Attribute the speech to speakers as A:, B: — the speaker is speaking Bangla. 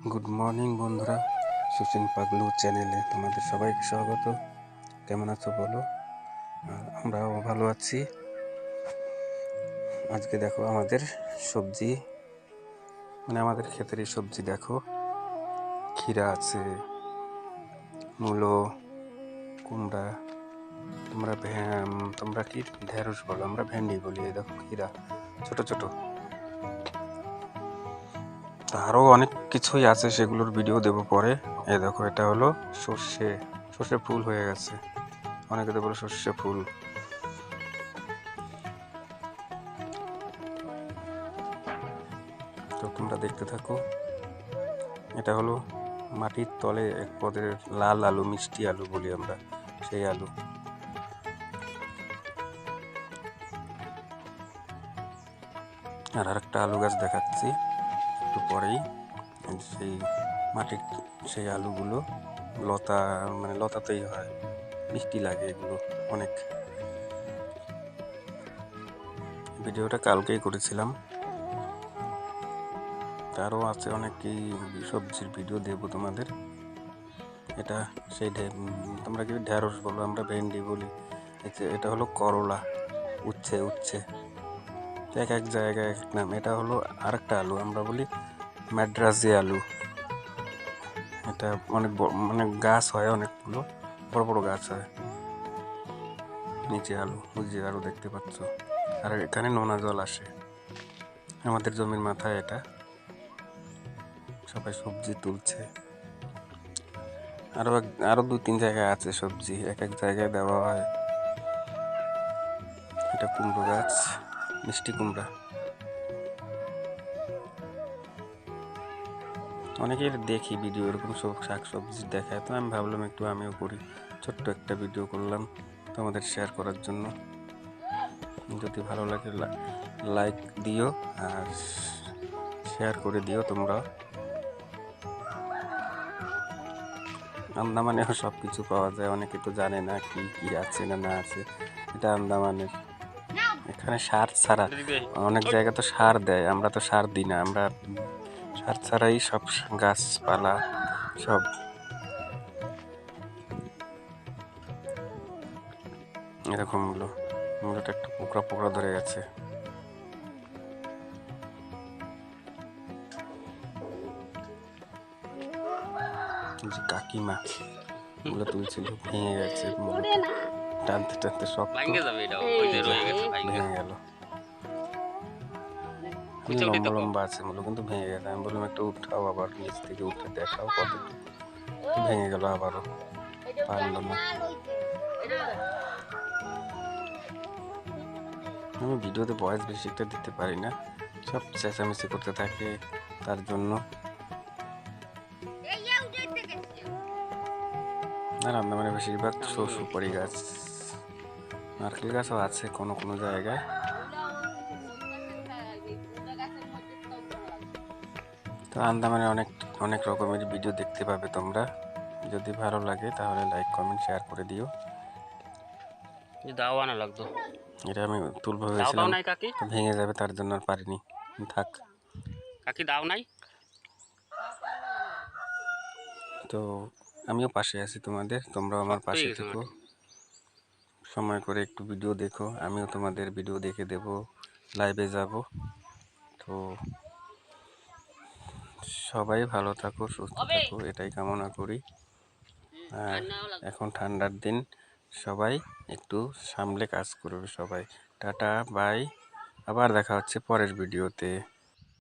A: গুড মর্নিং বন্ধুরা, সুচিন পাগলু চ্যানেলে তোমাদের সবাইকে স্বাগত। কেমন আছো বলো? আমরাও ভালো আছি। আজকে দেখো আমাদের সবজি, আমাদের ক্ষেতেরই সবজি দেখো, ক্ষীরা আছে, মূলো, কুমড়া, তোমরা কি ঢেঁড়স বলো, আমরা ভেন্ডি বলি। এই দেখো ক্ষীরা ছোট ছোট, আরও অনেক কিছুই আছে, সেগুলোর ভিডিও দেবো পরে। এই দেখো এটা হলো সর্ষে ফুল হয়ে গেছে, অনেকে তো বলে সর্ষে ফুল। তো তোমরা দেখতে থাকো। এটা হলো মাটির তলে এক পদের লাল আলু, মিষ্টি আলু বলি আমরা, সেই আলু। আর আরেকটা আলু গাছ দেখাচ্ছি একটু পরেই। সেই মাটির সেই আলুগুলো লতাতেই হয়, মিষ্টি লাগে এগুলো অনেক। ভিডিওটা কালকেই করেছিলাম। আরও আছে অনেকেই সবজির ভিডিও দেবো তোমাদের। এটা সেই তোমরা কি ঢেঁড়স বলো, আমরা ভেন্ডি বলি। এটা হলো করলা, উচ্ছে এক এক জায়গায় এক নাম। এটা হলো আরেকটা আলু, আমরা বলি ম্যাড্রাসি আলু। এটা অনেক গাছ হয়, অনেকগুলো বড় বড় গাছ হয়। নিচে আলু দেখতে পাচ্ছ। আর এখানে নোনা জল আসে আমাদের জমির মাথায়। এটা সবাই সবজি তুলছে। আরো 2-3 জায়গায় আছে সবজি, এক এক জায়গায় দেওয়া হয়। এটা কুমড়ো গাছ, মিষ্টি কুমড়া। অনেকের দেখি ভিডিও এরকম সব শাক সবজি দেখায়, তো আমি ভাবলাম একটু আমিও করি। ছোট্ট একটা ভিডিও করলাম তোমাদের শেয়ার করার জন্য। যদি ভালো লাগে লাইক দিও আর শেয়ার করে দিও তোমরা। আন্দামানেও সব কিছু পাওয়া যায়, অনেকে তো জানে না কি কি আছে না আছে। এটা আন্দামানের। এখানে সার ছাড়া, অনেক জায়গা তো সার দেয়, আমরা তো সার দিই না। আমরা সার ছাড়াই সব গাছপালা সব। এরকম মূলটা একটু পোকড়া পোকড়া ধরে গেছে। যে কাকিমা মূলো তুলছিল, ভেঙে গেছে টানতে টানতে শক্ত ভেঙে গেল। লম্বা লম্বা আছে মূলো, কিন্তু ভেঙে গেছে। আমি বললাম একটু উঠাও, আবার নিচ থেকে উঠে দেখাও কতটুকু। ভেঙে গেল আবারও, পারলো না। আমি ভিডিওতে ভয়েস বেশি একটা দিতে পারি না, সব চেঁচামেচি করতে থাকে, তার জন্য। আর আন্দামানে বেশিরভাগ সুপারি গাছ, নারকেল গাছও আছে কোনো কোনো জায়গায়। তো আন্দামানে অনেক অনেক রকমের ভিডিও দেখতে পাবে তোমরা। যদি ভালো লাগে তাহলে লাইক কমেন্ট শেয়ার করে দিও।
B: দাও আনা লাগতো,
A: এটা আমি তুলবো ভেবেছিলাম, তো ভেঙে যাবে, তার জন্য আর পারিনি। থাক
B: কাকি, দাও নাই।
A: তো আমিও পাশে আছি তোমাদের, তোমরাও আমার পাশে থেকো। সময় করে একটু ভিডিও দেখো, আমিও তোমাদের ভিডিও দেখে দেব, লাইভে যাব। তো সবাই ভালো থাকো, সুস্থ থাকো, এটাই কামনা করি। আর এখন ঠান্ডার দিন, সবাই একটু সামলে কাজ করবে সবাই। টাটা বাই, আবার দেখা হচ্ছে পরের ভিডিওতে।